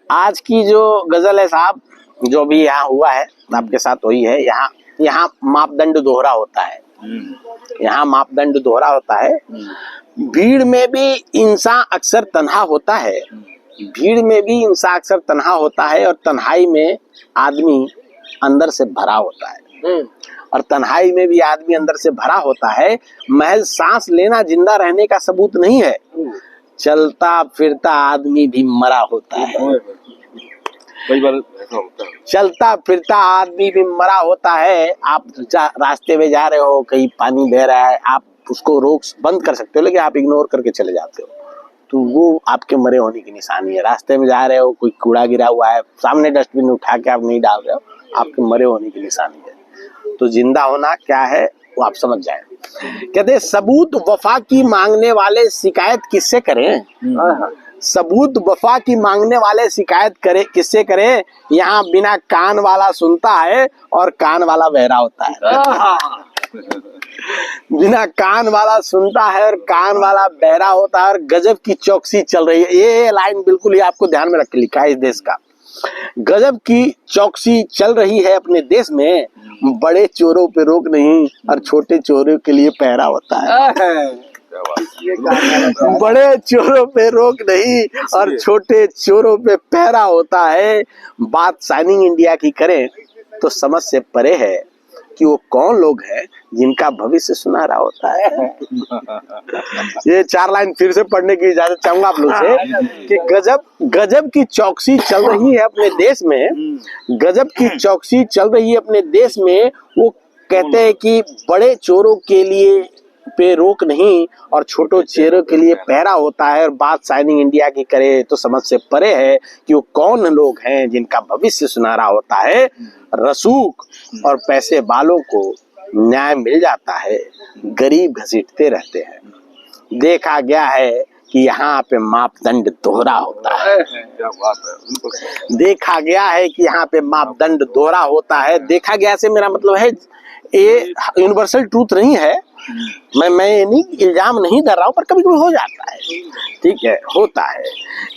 आज की जो गजल है साहब, जो भी यहाँ हुआ है आपके साथ वही है। यहाँ मापदंड दोहरा होता है। यहाँ मापदंड दोहरा होता है। भीड़ में भी इंसान अक्सर तन्हा होता है। भीड़ में भी इंसान अक्सर तन्हा होता है, और तन्हाई में आदमी अंदर से भरा होता है। और तन्हाई में भी आदमी अंदर से भरा होता है। महज सांस लेना जिंदा रहने का सबूत नहीं है। चलता फिरता आदमी भी मरा होता है। कई बार ऐसा होता है। चलता फिरता आदमी भी मरा होता है। आप रास्ते में जा रहे हो, कहीं पानी बह रहा है, आप उसको रोक बंद कर सकते हो, लेकिन आप इग्नोर करके चले जाते हो, तो वो आपके मरे होने की निशानी है। रास्ते में जा रहे हो, कोई कूड़ा गिरा हुआ है, सामने डस्टबिन उठा के आप नहीं डाल रहे हो, आपके मरे होने की निशानी है। तो जिंदा होना क्या है वो आप समझ जाए। कहते हैं सबूत वफा की मांगने वाले शिकायत किससे करें। सबूत वफा की मांगने वाले शिकायत करे किससे करें। यहाँ बिना कान वाला सुनता है और कान वाला बहरा होता है। बिना कान वाला सुनता है और कान वाला बहरा होता है, और गजब की चौकसी चल रही है। ये लाइन बिल्कुल ही आपको ध्यान में रख के लिखा है इस देश का। गजब की चौकसी चल रही है अपने देश में, बड़े चोरों पे रोक नहीं और छोटे चोरों के लिए पहरा होता है। बड़े चोरों पे रोक नहीं और छोटे चोरों पे पहरा होता है। बात शाइनिंग इंडिया की करें तो समझ से परे है कि वो कौन लोग हैं जिनका भविष्य सुनहरा होता है। ये 4 लाइन फिर से पढ़ने की इजाजत चाहूंगा आप लोग से कि गजब की चौकसी चल रही है अपने देश में। गजब की चौकसी चल रही है अपने देश में। वो कहते हैं कि बड़े चोरों के लिए पे रोक नहीं और छोटो चेहरों के लिए पहरा होता है। और बात शाइनिंग इंडिया की करे तो समझ से परे है कि वो कौन लोग हैं जिनका भविष्य सुनहरा होता है। रसूख और पैसे वालों को न्याय मिल जाता है, गरीब घसीटते रहते हैं। देखा गया है कि यहाँ पे मापदंड दोहरा होता है। क्या बात है। देखा गया है कि यहाँ पे मापदंड दोहरा होता है। देखा गया से मेरा मतलब है ये यूनिवर्सल ट्रूथ नहीं है। मैं ये नहीं इल्जाम नहीं कर रहा हूँ, पर कभी कभी हो जाता है। ठीक है, होता है।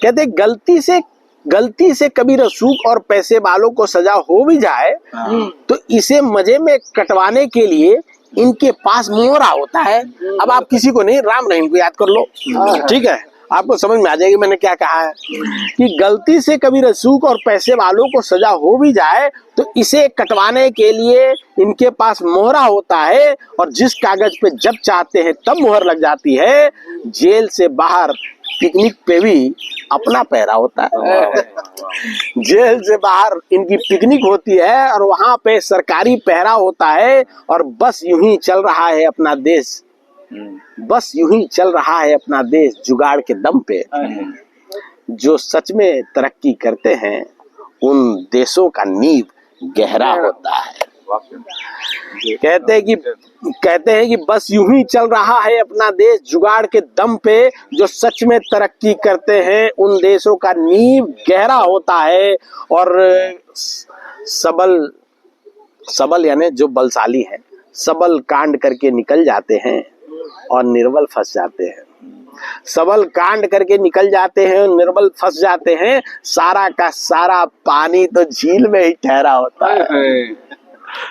कहते गलती से कभी रसूख और पैसे वालों को सजा हो भी जाए तो इसे मजे में कटवाने के लिए इनके पास मोहरा होता है। अब आप किसी को नहीं, राम रहीम को याद कर लो, ठीक है, आपको समझ में आ जाएगी मैंने क्या कहा है। कि गलती से कभी रसूख और पैसे वालों को सजा हो भी जाए तो इसे कटवाने के लिए इनके पास मोहरा होता है, और जिस कागज पे जब चाहते हैं तब मोहर लग जाती है। जेल से बाहर पिकनिक पे भी अपना पहरा होता है। जेल से बाहर इनकी पिकनिक होती है और वहां पे सरकारी पहरा होता है। और बस यूं ही चल रहा है अपना देश, बस यूं ही चल रहा है अपना देश जुगाड़ के दम पे। जो सच में तरक्की करते हैं उन देशों का नींव गहरा होता है। कहते हैं कि बस यूं ही चल रहा है अपना देश जुगाड़ के दम पे। जो सच में तरक्की करते हैं उन देशों का नींव गहरा होता है। और सबल यानी जो बलशाली हैं, सबल कांड करके निकल जाते हैं और निर्बल फंस जाते हैं। सबल कांड करके निकल जाते हैं, निर्बल फंस जाते हैं। सारा का सारा पानी तो झील में ही ठहरा होता है।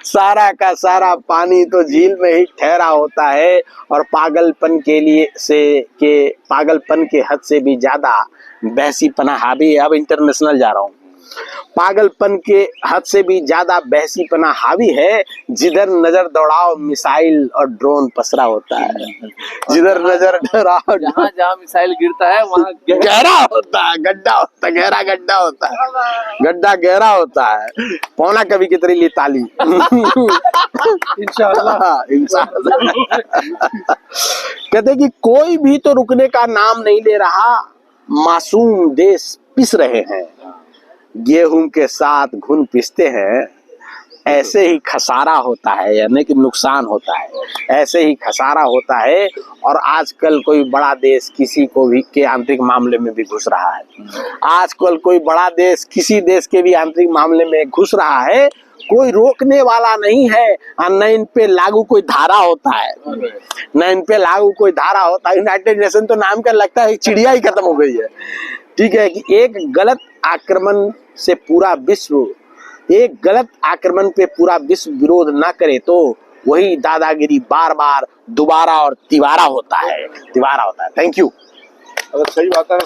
सारा का सारा पानी तो झील में ही ठहरा होता है। और पागलपन के हद से भी ज्यादा बहसीपना हावी है। अब इंटरनेशनल जा रहा हूँ। पागलपन के हद से भी ज्यादा बहसीपना हावी है। जिधर नजर दौड़ाओ मिसाइल और ड्रोन पसरा होता है। जिधर नजर दौड़ाओ, जहाँ मिसाइल गिरता है वहाँ गहरा होता है, गड्ढा होता है, गहरा गड्ढा होता है, गड्ढा गहरा होता है। पौना कभी की तरह ली ताली। इंशाअल्लाह। कहते कि कोई भी तो रुकने का नाम नहीं ले रहा, मासूम देश पिस रहे हैं। गेहूं के साथ घुन पिसते हैं, ऐसे ही खसारा होता है, यानी कि नुकसान होता है, ऐसे ही खसारा होता है। और आजकल कोई बड़ा देश किसी को भी के आंतरिक मामले में भी घुस रहा है। आजकल कोई बड़ा देश किसी देश के भी आंतरिक मामले में घुस रहा है। कोई रोकने वाला नहीं है, न इन पे लागू कोई धारा होता है, न इन पे लागू कोई धारा होता है। यूनाइटेड नेशन तो नाम का लगता है चिड़िया ही खत्म हो गई है। ठीक है कि एक गलत आक्रमण से पूरा विश्व, एक गलत आक्रमण पे पूरा विश्व विरोध ना करे तो वही दादागिरी बार बार दोबारा और तिबारा होता है, तिबारा होता है। Thank you. अगर सही बात है